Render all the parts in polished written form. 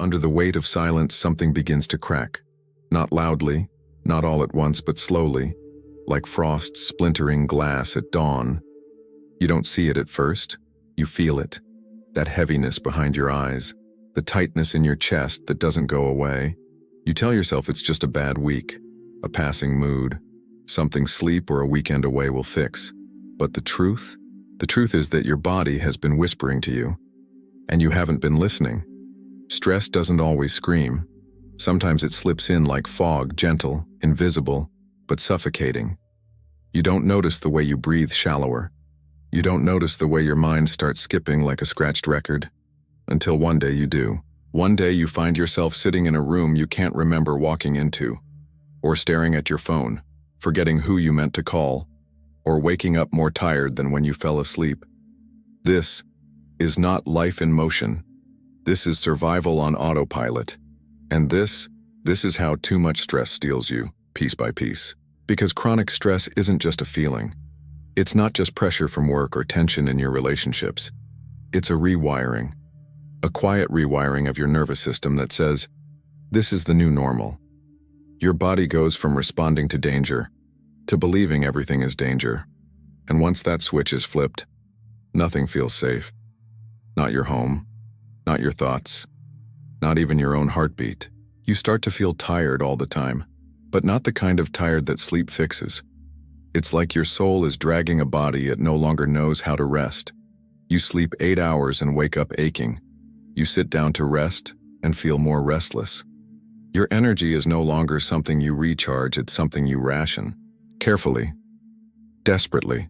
under the weight of silence, something begins to crack. Not loudly, not all at once, but slowly, like frost splintering glass at dawn. You don't see it at first, you feel it. That heaviness behind your eyes, the tightness in your chest that doesn't go away. You tell yourself it's just a bad week, a passing mood, something sleep or a weekend away will fix. But the truth is that your body has been whispering to you, and you haven't been listening. Stress doesn't always scream. Sometimes it slips in like fog, gentle, invisible, but suffocating. You don't notice the way you breathe shallower. You don't notice the way your mind starts skipping like a scratched record. Until one day you do. One day you find yourself sitting in a room you can't remember walking into, or staring at your phone, forgetting who you meant to call, or waking up more tired than when you fell asleep. This is not life in motion. This is survival on autopilot. And this is how too much stress steals you, piece by piece. Because chronic stress isn't just a feeling. It's not just pressure from work or tension in your relationships. It's a rewiring. A quiet rewiring of your nervous system that says, this is the new normal. Your body goes from responding to danger to believing everything is danger. And once that switch is flipped, nothing feels safe. Not your home, not your thoughts, not even your own heartbeat. You start to feel tired all the time, but not the kind of tired that sleep fixes. It's like your soul is dragging a body it no longer knows how to rest. You sleep 8 hours and wake up aching. You sit down to rest and feel more restless. Your energy is no longer something you recharge, it's something you ration. Carefully, desperately.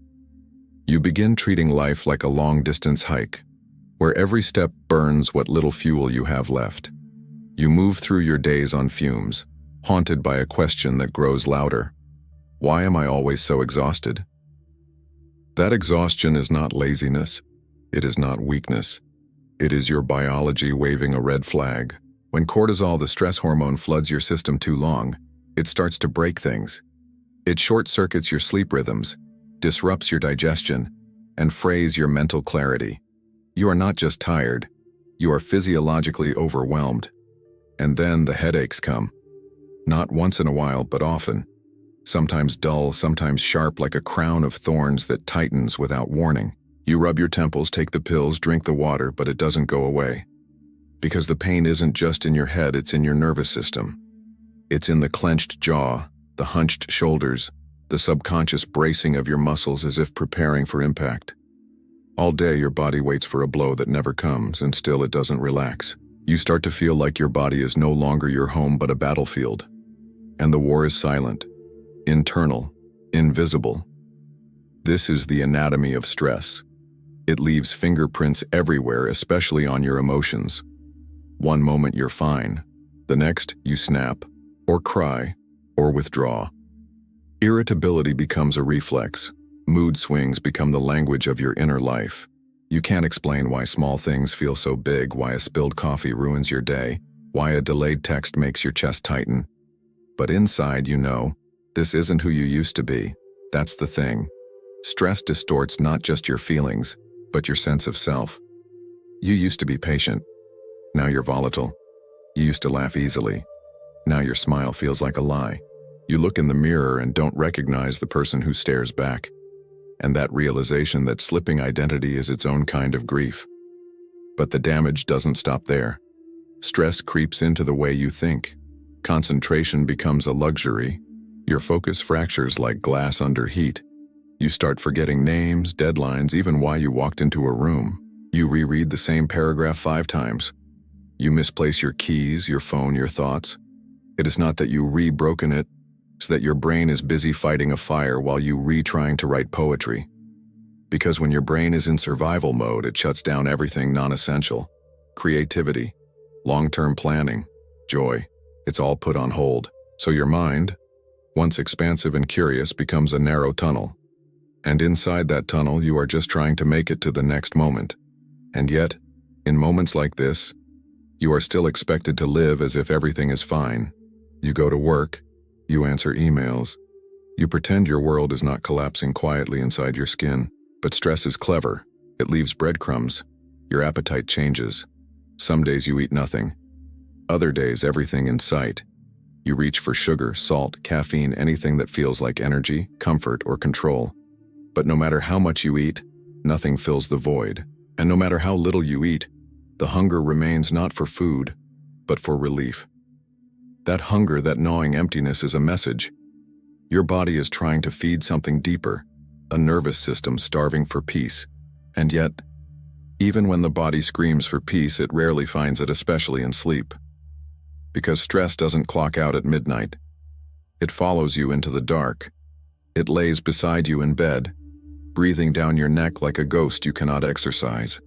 You begin treating life like a long-distance hike, where every step burns what little fuel you have left. You move through your days on fumes, haunted by a question that grows louder. Why am I always so exhausted? That exhaustion is not laziness. It is not weakness. It is your biology waving a red flag. When cortisol, the stress hormone, floods your system too long, it starts to break things. It short-circuits your sleep rhythms, disrupts your digestion, and frays your mental clarity. You are not just tired, you are physiologically overwhelmed. And then the headaches come. Not once in a while, but often. Sometimes dull, sometimes sharp, like a crown of thorns that tightens without warning. You rub your temples, take the pills, drink the water, but it doesn't go away. Because the pain isn't just in your head, it's in your nervous system. It's in the clenched jaw, the hunched shoulders, the subconscious bracing of your muscles as if preparing for impact. All day your body waits for a blow that never comes, and still it doesn't relax. You start to feel like your body is no longer your home but a battlefield. And the war is silent, internal, invisible. This is the anatomy of stress. It leaves fingerprints everywhere, especially on your emotions. One moment you're fine, the next you snap, or cry, or withdraw. Irritability becomes a reflex. Mood swings become the language of your inner life. You can't explain why small things feel so big, why a spilled coffee ruins your day, why a delayed text makes your chest tighten. But inside you know, this isn't who you used to be. That's the thing. Stress distorts not just your feelings, but your sense of self. You used to be patient. Now you're volatile. You used to laugh easily. Now your smile feels like a lie. You look in the mirror and don't recognize the person who stares back. And that realization that slipping identity is its own kind of grief. But the damage doesn't stop there. Stress creeps into the way you think. Concentration becomes a luxury. Your focus fractures like glass under heat. You start forgetting names, deadlines, even why you walked into a room. You reread the same paragraph 5 times. You misplace your keys, your phone, your thoughts. It is not that you re-broken it, it's that your brain is busy fighting a fire while you re-trying to write poetry. Because when your brain is in survival mode, it shuts down everything non-essential. Creativity, long-term planning, joy, it's all put on hold. So your mind, once expansive and curious, becomes a narrow tunnel. And inside that tunnel, you are just trying to make it to the next moment. And yet, in moments like this, you are still expected to live as if everything is fine. You go to work, you answer emails, you pretend your world is not collapsing quietly inside your skin. But stress is clever. It leaves breadcrumbs. Your appetite changes. Some days you eat nothing. Other days, everything in sight. You reach for sugar, salt, caffeine, anything that feels like energy, comfort, or control. But no matter how much you eat, nothing fills the void. And no matter how little you eat, the hunger remains not for food, but for relief. That hunger, that gnawing emptiness is a message. Your body is trying to feed something deeper, a nervous system starving for peace. And yet, even when the body screams for peace, it rarely finds it, especially in sleep. Because stress doesn't clock out at midnight. It follows you into the dark. It lays beside you in bed, breathing down your neck like a ghost you cannot exorcise.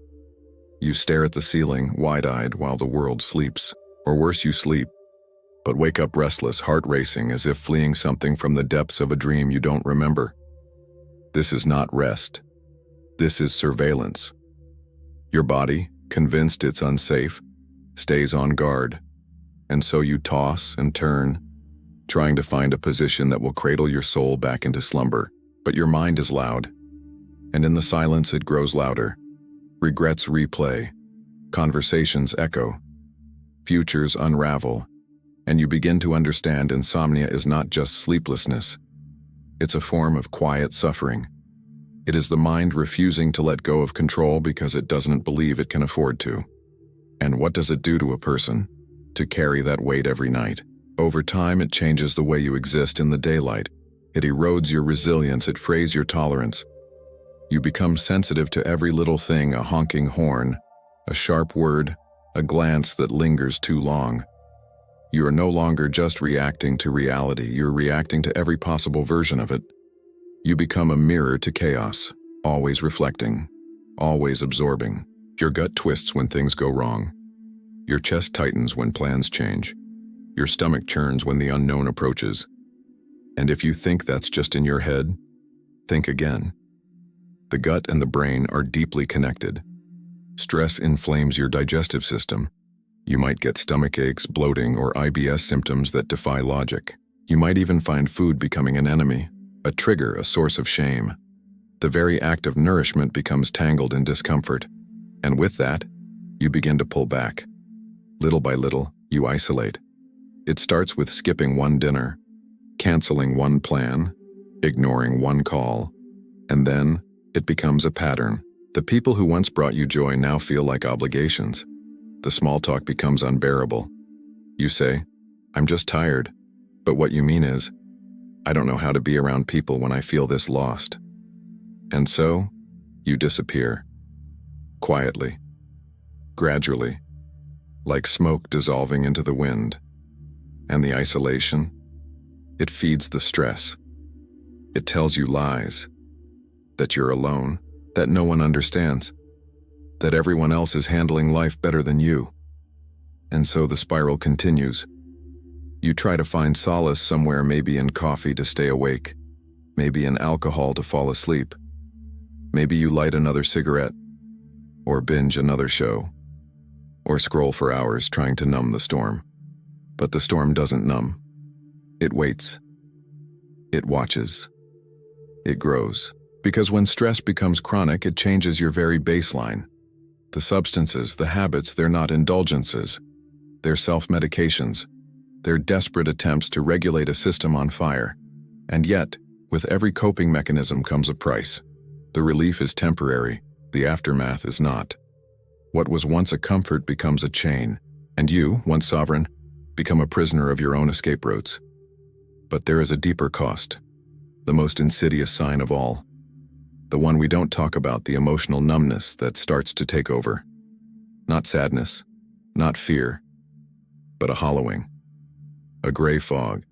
You stare at the ceiling, wide-eyed, while the world sleeps. Or worse, you sleep, but wake up restless, heart racing, as if fleeing something from the depths of a dream you don't remember. This is not rest. This is surveillance. Your body, convinced it's unsafe, stays on guard. And so you toss and turn, trying to find a position that will cradle your soul back into slumber. But your mind is loud, and in the silence it grows louder. Regrets replay, conversations echo, futures unravel, and you begin to understand insomnia is not just sleeplessness. It's a form of quiet suffering. It is the mind refusing to let go of control because it doesn't believe it can afford to. And what does it do to a person? To carry that weight every night. Over time, it changes the way you exist in the daylight. It erodes your resilience, it frays your tolerance. You become sensitive to every little thing, a honking horn, a sharp word, a glance that lingers too long. You are no longer just reacting to reality, you're reacting to every possible version of it. You become a mirror to chaos, always reflecting, always absorbing. Your gut twists when things go wrong. Your chest tightens when plans change. Your stomach churns when the unknown approaches. And if you think that's just in your head, think again. The gut and the brain are deeply connected. Stress inflames your digestive system. You might get stomach aches, bloating, or IBS symptoms that defy logic. You might even find food becoming an enemy, a trigger, a source of shame. The very act of nourishment becomes tangled in discomfort. And with that, you begin to pull back. Little by little, you isolate. It starts with skipping one dinner, canceling one plan, ignoring one call, and then it becomes a pattern. The people who once brought you joy now feel like obligations. The small talk becomes unbearable. You say, "I'm just tired," but what you mean is, "I don't know how to be around people when I feel this lost." And so, you disappear. Quietly. Gradually. Like smoke dissolving into the wind. And the isolation, it feeds the stress. It tells you lies. That you're alone, that no one understands, that everyone else is handling life better than you. And so the spiral continues. You try to find solace somewhere, maybe in coffee to stay awake, maybe in alcohol to fall asleep. Maybe you light another cigarette, or binge another show, or scroll for hours trying to numb the storm. But the storm doesn't numb. It waits. It watches. It grows. Because when stress becomes chronic, it changes your very baseline. The substances, the habits, they're not indulgences. They're self-medications. They're desperate attempts to regulate a system on fire. And yet, with every coping mechanism comes a price. The relief is temporary. The aftermath is not. What was once a comfort becomes a chain. And you, once sovereign, become a prisoner of your own escape routes. But there is a deeper cost. The most insidious sign of all. The one we don't talk about, the emotional numbness that starts to take over. Not sadness, not fear, but a hollowing. A gray fog.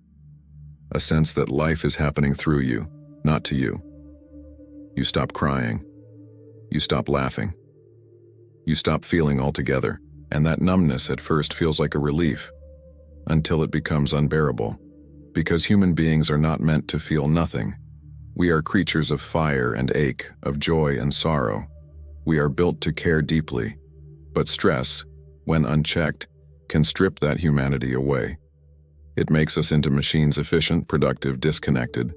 A sense that life is happening through you, not to you. You stop crying. You stop laughing. You stop feeling altogether, and that numbness at first feels like a relief, until it becomes unbearable. Because human beings are not meant to feel nothing. We are creatures of fire and ache, of joy and sorrow. We are built to care deeply. But stress, when unchecked, can strip that humanity away. It makes us into machines, efficient, productive, disconnected.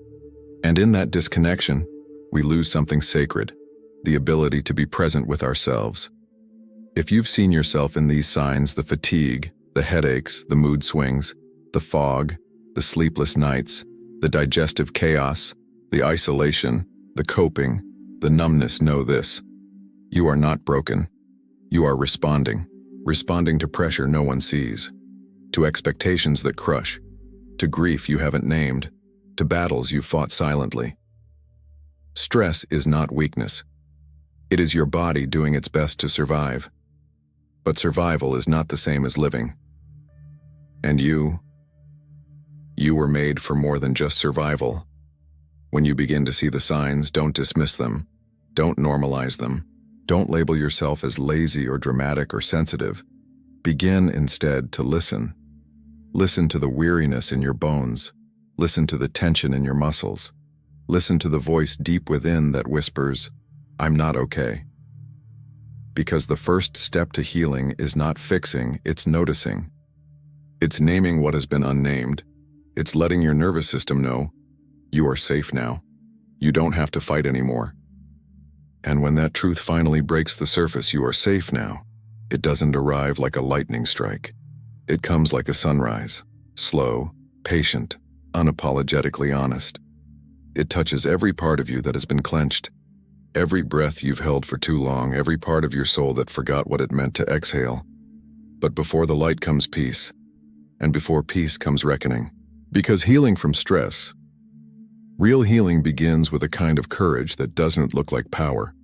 And in that disconnection, we lose something sacred, the ability to be present with ourselves. If you've seen yourself in these signs, the fatigue, The headaches, the mood swings, the fog, the sleepless nights, the digestive chaos, the isolation, the coping, the numbness. Know this: you are not broken. You are responding to pressure no one sees, to expectations that crush, to grief you haven't named, to battles you fought silently. Stress is not weakness. It is your body doing its best to survive. But survival is not the same as living. And you were made for more than just survival. When you begin to see the signs, don't dismiss them. Don't normalize them. Don't label yourself as lazy or dramatic or sensitive. Begin instead to listen. Listen to the weariness in your bones. Listen to the tension in your muscles. Listen to the voice deep within that whispers, "I'm not okay." Because the first step to healing is not fixing, it's noticing. It's naming what has been unnamed. It's letting your nervous system know, you are safe now. You don't have to fight anymore. And when that truth finally breaks the surface, you are safe now, it doesn't arrive like a lightning strike. It comes like a sunrise, slow, patient, unapologetically honest. It touches every part of you that has been clenched, every breath you've held for too long, every part of your soul that forgot what it meant to exhale. But before the light comes peace, and before peace comes reckoning. Because healing from stress, real healing begins with a kind of courage that doesn't look like power.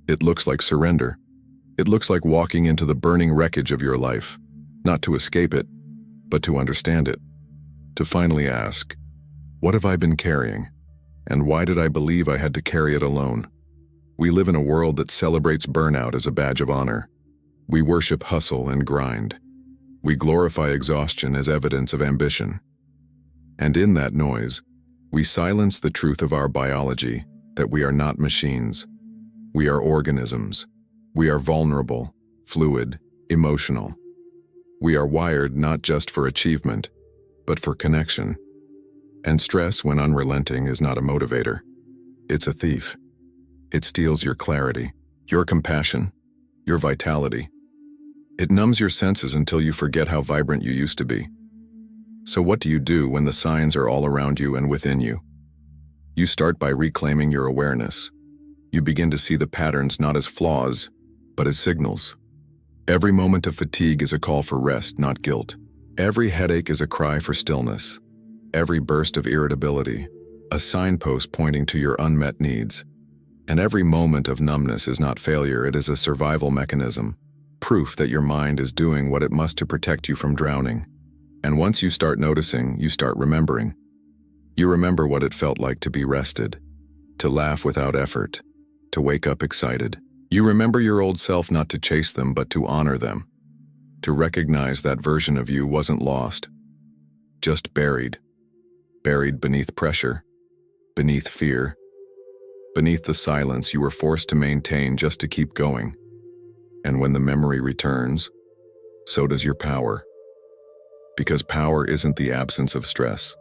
It looks like surrender. It looks like walking into the burning wreckage of your life, not to escape it, but to understand it. To finally ask, what have I been carrying? And why did I believe I had to carry it alone? We live in a world that celebrates burnout as a badge of honor. We worship hustle and grind. We glorify exhaustion as evidence of ambition. And in that noise, we silence the truth of our biology, that we are not machines. We are organisms. We are vulnerable, fluid, emotional. We are wired not just for achievement, but for connection. And stress, when unrelenting, is not a motivator. It's a thief. It steals your clarity, your compassion, your vitality. It numbs your senses until you forget how vibrant you used to be. So what do you do when the signs are all around you and within you? You start by reclaiming your awareness. You begin to see the patterns not as flaws, but as signals. Every moment of fatigue is a call for rest, not guilt. Every headache is a cry for stillness. Every burst of irritability, a signpost pointing to your unmet needs. And every moment of numbness is not failure, it is a survival mechanism. Proof that your mind is doing what it must to protect you from drowning. And once you start noticing, you start remembering. You remember what it felt like to be rested, to laugh without effort, to wake up excited. You remember your old self, not to chase them, but to honor them. To recognize that version of you wasn't lost, just buried. Buried beneath pressure, beneath fear, beneath the silence you were forced to maintain just to keep going. And when the memory returns, so does your power. Because power isn't the absence of stress.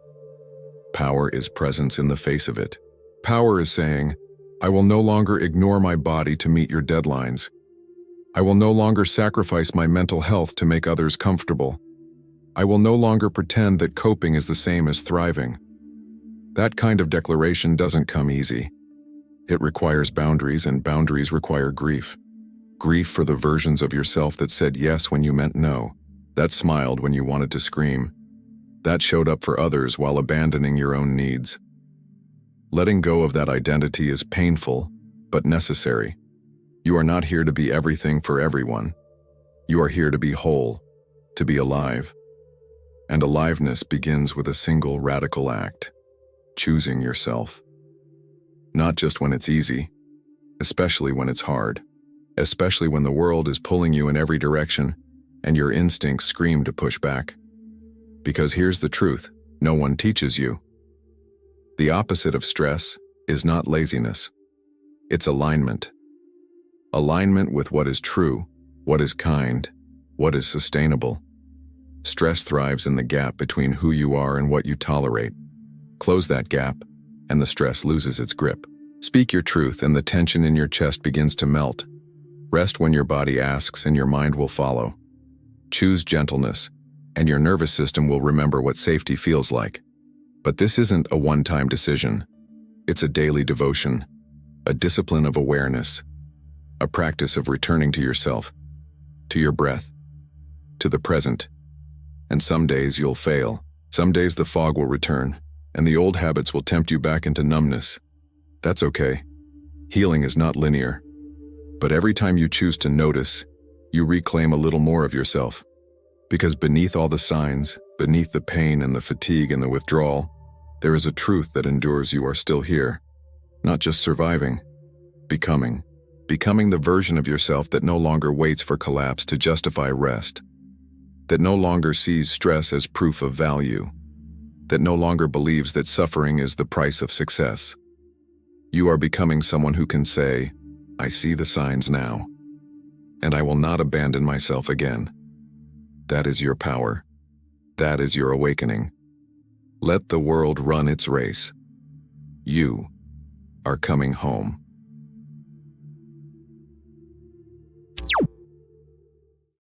Power is presence in the face of it. Power is saying, I will no longer ignore my body to meet your deadlines. I will no longer sacrifice my mental health to make others comfortable. I will no longer pretend that coping is the same as thriving. That kind of declaration doesn't come easy. It requires boundaries, and boundaries require grief. Grief for the versions of yourself that said yes when you meant no, that smiled when you wanted to scream, that showed up for others while abandoning your own needs. Letting go of that identity is painful, but necessary. You are not here to be everything for everyone. You are here to be whole, to be alive. And aliveness begins with a single radical act: choosing yourself. Not just when it's easy, especially when it's hard. Especially when the world is pulling you in every direction and your instincts scream to push back. Because here's the truth, no one teaches you. The opposite of stress is not laziness. It's alignment. Alignment with what is true, what is kind, what is sustainable. Stress thrives in the gap between who you are and what you tolerate. Close that gap, and the stress loses its grip. Speak your truth, and the tension in your chest begins to melt. Rest when your body asks, and your mind will follow. Choose gentleness, and your nervous system will remember what safety feels like. But this isn't a one-time decision. It's a daily devotion, a discipline of awareness, a practice of returning to yourself, to your breath, to the present. And some days you'll fail. Some days the fog will return, and the old habits will tempt you back into numbness. That's okay. Healing is not linear. But every time you choose to notice, you reclaim a little more of yourself. Because beneath all the signs, beneath the pain and the fatigue and the withdrawal, there is a truth that endures. You are still here. Not just surviving, becoming. Becoming the version of yourself that no longer waits for collapse to justify rest. That no longer sees stress as proof of value. That no longer believes that suffering is the price of success. You are becoming someone who can say, I see the signs now, and I will not abandon myself again. That is your power. That is your awakening. Let the world run its race. You are coming home.